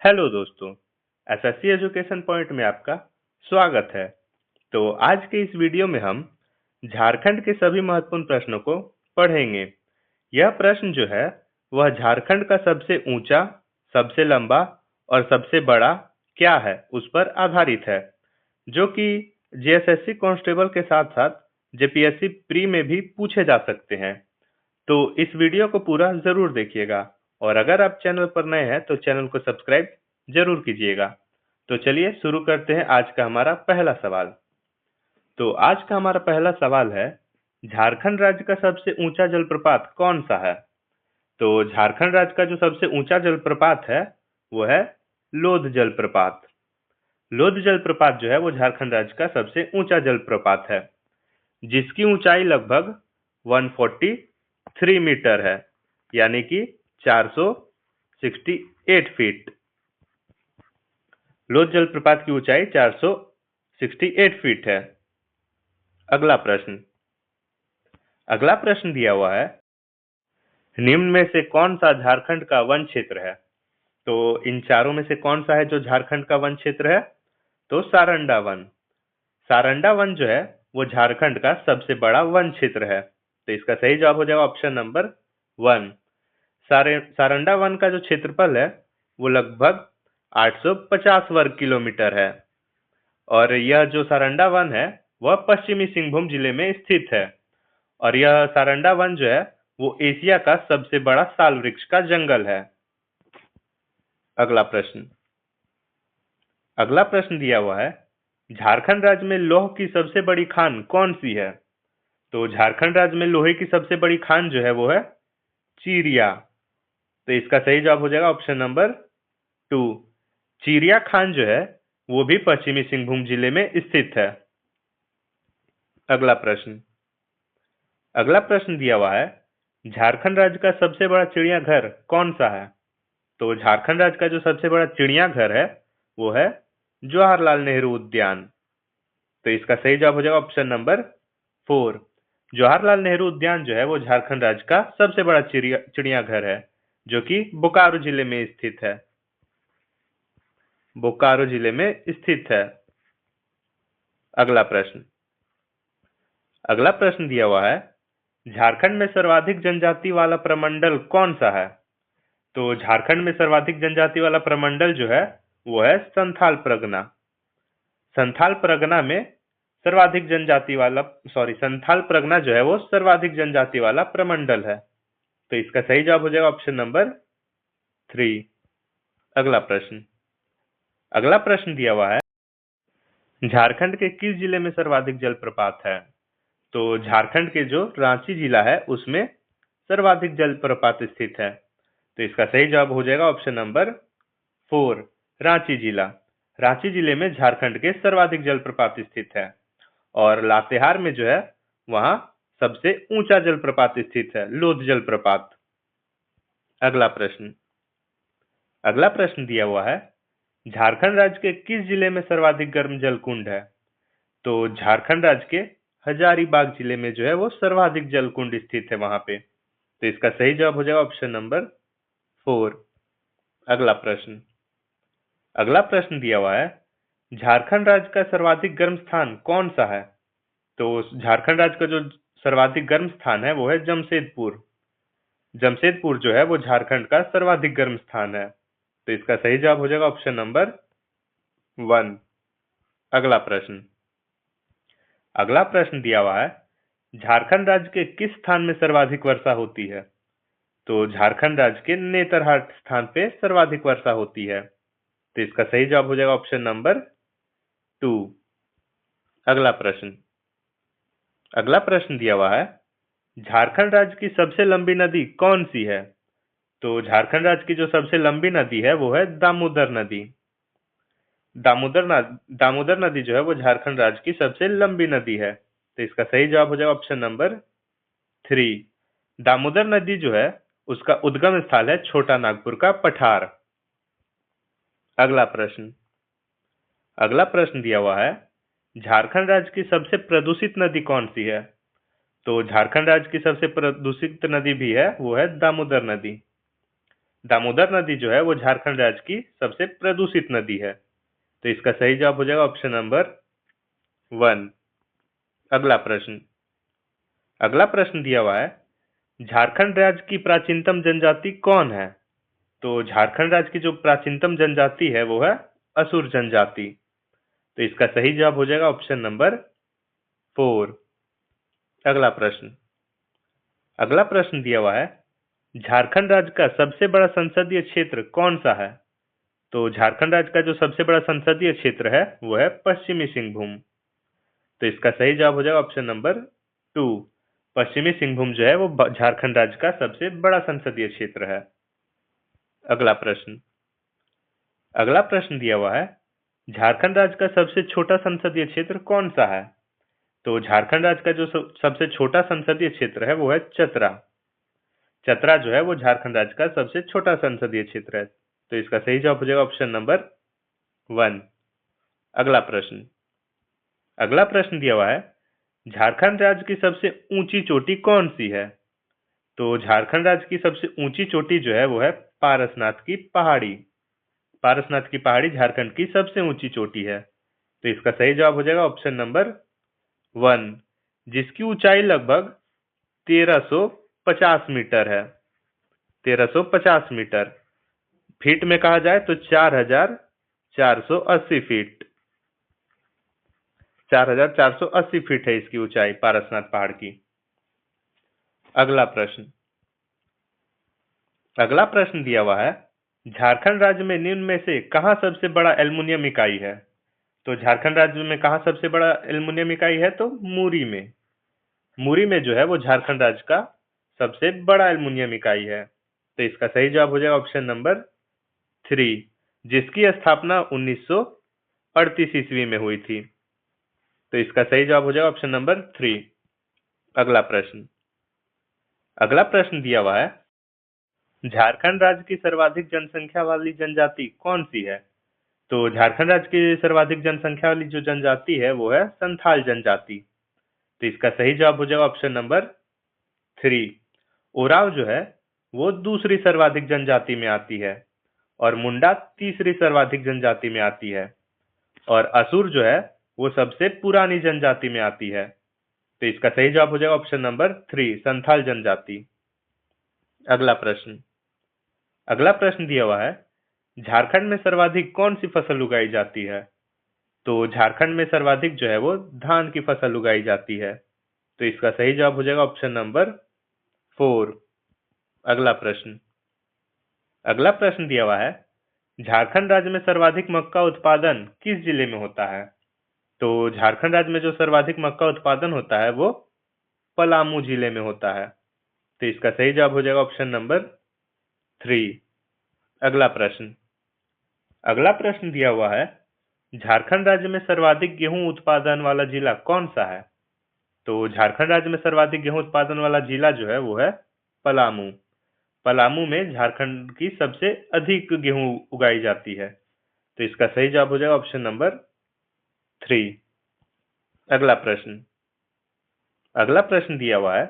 Hello दोस्तों, SSC education point में आपका स्वागत है। तो आज के इस वीडियो में हम झारखंड के सभी महत्वपूर्ण प्रश्नों को पढ़ेंगे। यह प्रश्न जो है वह झारखंड का सबसे ऊंचा, सबसे लंबा और सबसे बड़ा क्या है उस पर आधारित है, जो कि जेएसएससी कांस्टेबल के साथ साथ जेपीएससी प्री में भी पूछे जा सकते हैं। तो इस वीडियो को पूरा जरूर देखिएगा और अगर आप चैनल पर नए हैं तो चैनल को सब्सक्राइब जरूर कीजिएगा। तो चलिए शुरू करते हैं आज का हमारा पहला सवाल। तो आज का हमारा पहला सवाल है, झारखंड राज्य का सबसे ऊंचा जलप्रपात कौन सा है? तो झारखंड राज्य का जो सबसे ऊंचा जलप्रपात है वो है लोध जलप्रपात। लोध जलप्रपात जो है वो झारखंड राज्य का सबसे ऊंचा जलप्रपात है, जिसकी ऊंचाई लगभग 143 मीटर है, यानी कि 468 फीट। लोध जलप्रपात की ऊंचाई 468 फीट है। अगला प्रश्न दिया हुआ है, निम्न में से कौन सा झारखंड का वन क्षेत्र है? तो इन चारों में से कौन सा है जो झारखंड का वन क्षेत्र है? तो सारंडा वन। सारंडा वन जो है वो झारखंड का सबसे बड़ा वन क्षेत्र है। तो इसका सही जवाब हो जाएगा ऑप्शन नंबर 1। सारंडा वन का जो क्षेत्रफल है वो लगभग 850 वर्ग किलोमीटर है और यह जो सारंडा वन है वह पश्चिमी सिंहभूम जिले में स्थित है और यह सारंडा वन जो है वो एशिया का सबसे बड़ा साल वृक्ष का जंगल है। अगला प्रश्न दिया हुआ है, झारखंड राज्य में लौह की सबसे बड़ी खान कौन सी है? तो झारखंड राज्य में लोहे की सबसे बड़ी खान जो है वो है चिरिया। तो इसका सही जवाब हो जाएगा ऑप्शन नंबर 2। चिरिया खान जो है वो भी पश्चिमी सिंहभूम जिले में स्थित है। अगला प्रश्न दिया हुआ है, झारखंड राज्य का सबसे बड़ा चिड़ियाघर कौन सा है? तो झारखंड राज्य का जो सबसे बड़ा चिड़ियाघर है वो है जवाहरलाल नेहरू उद्यान। तो इसका सही जवाब हो जाएगा ऑप्शन नंबर 4। जवाहरलाल नेहरू उद्यान जो है वो झारखंड राज्य का सबसे बड़ा चिड़ियाघर है, जो कि बोकारो जिले में स्थित है। अगला प्रश्न दिया हुआ है, झारखंड में सर्वाधिक जनजाति वाला प्रमंडल कौन सा है? तो झारखंड में सर्वाधिक जनजाति वाला प्रमंडल जो है वो है संथाल परगना। संथाल परगना जो है वो सर्वाधिक जनजाति वाला प्रमंडल है। तो इसका सही जवाब हो जाएगा ऑप्शन नंबर 3। अगला प्रश्न दिया हुआ है, झारखंड के किस जिले में सर्वाधिक जलप्रपात है? तो झारखंड के जो रांची जिला है उसमें सर्वाधिक जलप्रपात स्थित है। तो इसका सही जवाब हो जाएगा ऑप्शन नंबर 4, रांची जिला। रांची जिले में झारखंड के सर्वाधिक जलप्रपात स्थित है और लातेहार में जो है वहां सबसे ऊंचा जलप्रपात स्थित है, लोध जलप्रपात। अगला प्रश्न दिया हुआ है, झारखंड राज्य के किस जिले में सर्वाधिक गर्म जल कुंड है? तो झारखंड राज्य के हजारीबाग जिले में जो है वो सर्वाधिक जल कुंड स्थित है वहां पे। तो इसका सही जवाब हो जाएगा ऑप्शन नंबर 4। अगला प्रश्न दिया हुआ है, झारखंड राज्य का सर्वाधिक गर्म स्थान कौन सा है? तो झारखंड राज्य का जो सर्वाधिक गर्म स्थान है वो है जमशेदपुर। जमशेदपुर जो है वो झारखंड का सर्वाधिक गर्म स्थान है। तो इसका सही जवाब हो जाएगा ऑप्शन नंबर 1। अगला प्रश्न दिया हुआ है, झारखंड राज्य के किस स्थान में सर्वाधिक वर्षा होती है? तो झारखंड राज्य के नेतरहाट स्थान पे सर्वाधिक वर्षा होती है। तो इसका सही जवाब हो जाएगा ऑप्शन नंबर 2। अगला प्रश्न दिया हुआ है, झारखंड राज्य की सबसे लंबी नदी कौन सी है? तो झारखंड राज्य की जो सबसे लंबी नदी है वो है दामोदर नदी। दामोदर नदी जो है वो झारखंड राज्य की सबसे लंबी नदी है। तो इसका सही जवाब हो जाएगा ऑप्शन नंबर 3। दामोदर नदी जो है उसका उद्गम स्थल है छोटा नागपुर का पठार। अगला प्रश्न दिया हुआ है, झारखंड राज्य की सबसे प्रदूषित नदी कौन सी है? तो झारखंड राज्य की सबसे प्रदूषित नदी भी है वो है दामोदर नदी। दामोदर नदी जो है वो झारखंड राज्य की सबसे प्रदूषित नदी है। तो इसका सही जवाब हो जाएगा ऑप्शन नंबर 1। अगला प्रश्न दिया हुआ है, झारखंड राज्य की प्राचीनतम जनजाति कौन है? तो झारखंड राज्य की जो प्राचीनतम जनजाति है वो है असुर जनजाति। तो इसका सही जवाब हो जाएगा ऑप्शन नंबर 4। अगला प्रश्न दिया हुआ है, झारखंड राज्य का सबसे बड़ा संसदीय क्षेत्र कौन सा है? तो झारखंड राज्य का जो सबसे बड़ा संसदीय क्षेत्र है वो है पश्चिमी सिंहभूम। तो इसका सही जवाब हो जाएगा ऑप्शन नंबर 2। पश्चिमी सिंहभूम जो है वो झारखंड राज्य का सबसे बड़ा संसदीय क्षेत्र है। अगला प्रश्न दिया हुआ है, झारखंड राज्य का सबसे छोटा संसदीय क्षेत्र कौन सा है? तो झारखंड राज्य का जो सबसे छोटा संसदीय क्षेत्र है वो है चतरा। चतरा जो है वो झारखंड राज्य का सबसे छोटा संसदीय क्षेत्र है। तो इसका सही जवाब हो जाएगा ऑप्शन नंबर 1। अगला प्रश्न दिया हुआ है, झारखंड राज्य की सबसे ऊंची चोटी कौन सी है? तो झारखंड राज्य की सबसे ऊंची चोटी जो है वो है पारसनाथ की पहाड़ी। पारसनाथ की पहाड़ी झारखंड की सबसे ऊंची चोटी है। तो इसका सही जवाब हो जाएगा ऑप्शन नंबर 1, जिसकी ऊंचाई लगभग 1350 मीटर है। 1350 मीटर फीट में कहा जाए तो 4480 फीट। 4480 फीट है इसकी ऊंचाई पारसनाथ पहाड़ की। अगला प्रश्न दिया हुआ है, झारखंड राज्य में निम्न में से कहां सबसे बड़ा एल्युमिनियम इकाई है? तो झारखंड राज्य में कहां सबसे बड़ा एल्युमिनियम इकाई है? तो मुरी में। मुरी में जो है वो झारखंड राज्य का सबसे बड़ा एल्युमिनियम इकाई है। तो इसका सही जवाब हो जाएगा ऑप्शन नंबर 3, जिसकी स्थापना 1938 ईस्वी में हुई थी। तो इसका सही जवाब हो जाएगा ऑप्शन नंबर 3। अगला प्रश्न दिया हुआ है, झारखंड राज्य की सर्वाधिक जनसंख्या वाली जनजाति कौन सी है? तो झारखंड राज्य की सर्वाधिक जनसंख्या वाली जो जनजाति है वो है संथाल जनजाति। तो इसका सही जवाब हो जाएगा ऑप्शन नंबर 3। ओराव जो है वो दूसरी सर्वाधिक जनजाति में आती है और मुंडा तीसरी सर्वाधिक जनजाति में आती है और असुर जो है वो सबसे पुरानी जनजाति में आती है। तो इसका सही जवाब हो जाएगा ऑप्शन नंबर 3, संथाल जनजाति। अगला प्रश्न दिया हुआ है, झारखंड में सर्वाधिक कौन सी फसल उगाई जाती है? तो झारखंड में सर्वाधिक जो है वो धान की फसल उगाई जाती है। तो इसका सही जवाब हो जाएगा ऑप्शन नंबर 4। अगला प्रश्न दिया हुआ है, झारखंड राज्य में सर्वाधिक मक्का उत्पादन किस जिले में होता है? तो झारखंड राज्य में जो सर्वाधिक मक्का उत्पादन होता है वो पलामू जिले में होता है। तो इसका सही जवाब हो जाएगा ऑप्शन नंबर 3। अगला प्रश्न दिया हुआ है, झारखंड राज्य में सर्वाधिक गेहूं उत्पादन वाला जिला कौन सा है? तो झारखंड राज्य में सर्वाधिक गेहूं उत्पादन वाला जिला जो है वो है पलामू। पलामू में झारखंड की सबसे अधिक गेहूं उगाई जाती है। तो इसका सही जवाब हो जाएगा ऑप्शन नंबर 3। अगला प्रश्न दिया हुआ है,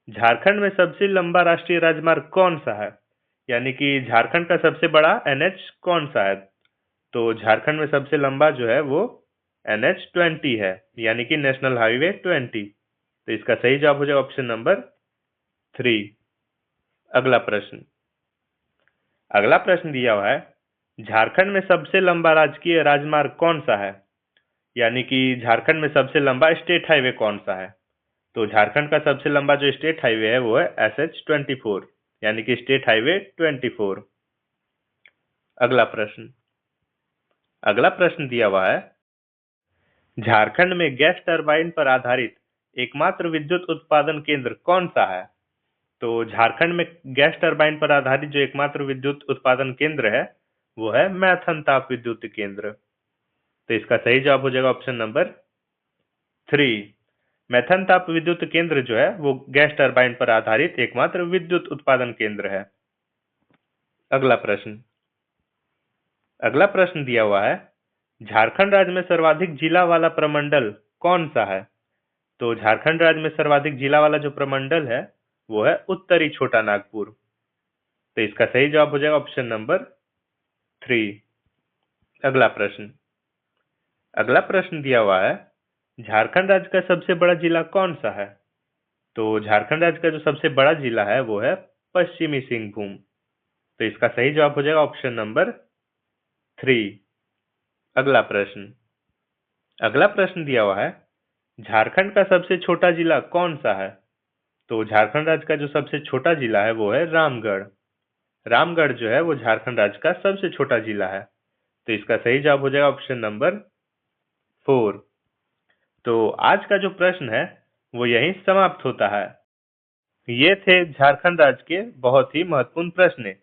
झारखंड में सबसे लंबा राष्ट्रीय राजमार्ग कौन सा है? यानी कि झारखंड का सबसे बड़ा NH कौन सा है? तो झारखंड में सबसे लंबा जो है वो NH20 है, यानी कि नेशनल हाईवे 20। तो इसका सही जवाब हो जाएगा ऑप्शन नंबर 3। अगला प्रश्न दिया हुआ है, झारखंड में सबसे लंबा राजकीय राजमार्ग कौन सा है? यानी कि झारखंड में सबसे लंबा स्टेट हाईवे कौन सा है? तो झारखंड का सबसे लंबा जो स्टेट हाईवे है वो है SH24, यानी कि स्टेट हाईवे 24। अगला प्रश्न दिया हुआ है, झारखंड में गैस टरबाइन पर आधारित एकमात्र विद्युत उत्पादन केंद्र कौन सा है? तो झारखंड में गैस टरबाइन पर आधारित जो एकमात्र विद्युत उत्पादन केंद्र है वो है मैथन ताप विद्युत केंद्र। तो इसका सही जवाब हो जाएगा ऑप्शन नंबर 3। मैथन ताप विद्युत केंद्र जो है वो गैस टरबाइन पर आधारित एकमात्र विद्युत उत्पादन केंद्र है। अगला प्रश्न दिया हुआ है, झारखंड राज्य में सर्वाधिक जिला वाला प्रमंडल कौन सा है? तो झारखंड राज्य में सर्वाधिक जिला वाला जो प्रमंडल है वो है उत्तरी छोटा नागपुर। तो इसका सही जवाब हो जाएगा ऑप्शन नंबर 3। अगला प्रश्न दिया हुआ है, झारखंड राज्य का सबसे बड़ा जिला कौन सा है? तो झारखंड राज्य का जो सबसे बड़ा जिला है वो है पश्चिमी सिंहभूम। तो इसका सही जवाब हो जाएगा ऑप्शन नंबर 3। अगला प्रश्न दिया हुआ है, झारखंड का सबसे छोटा जिला कौन सा है? तो झारखंड राज्य का जो सबसे छोटा जिला है वो है रामगढ़। रामगढ़ जो है वो झारखंड राज्य का सबसे छोटा जिला है। तो इसका सही जवाब हो जाएगा ऑप्शन नंबर 4। तो आज का जो प्रश्न है वो यहीं समाप्त होता है। ये थे झारखंड राज्य के बहुत ही महत्वपूर्ण प्रश्न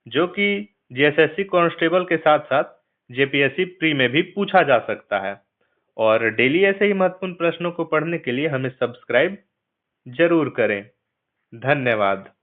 जो कि जीएसएससी कांस्टेबल के साथ साथ जेपीएससी प्री में भी पूछा जा सकता है। और डेली ऐसे ही महत्वपूर्ण प्रश्नों को पढ़ने के लिए हमें सब्सक्राइब जरूर करें। धन्यवाद।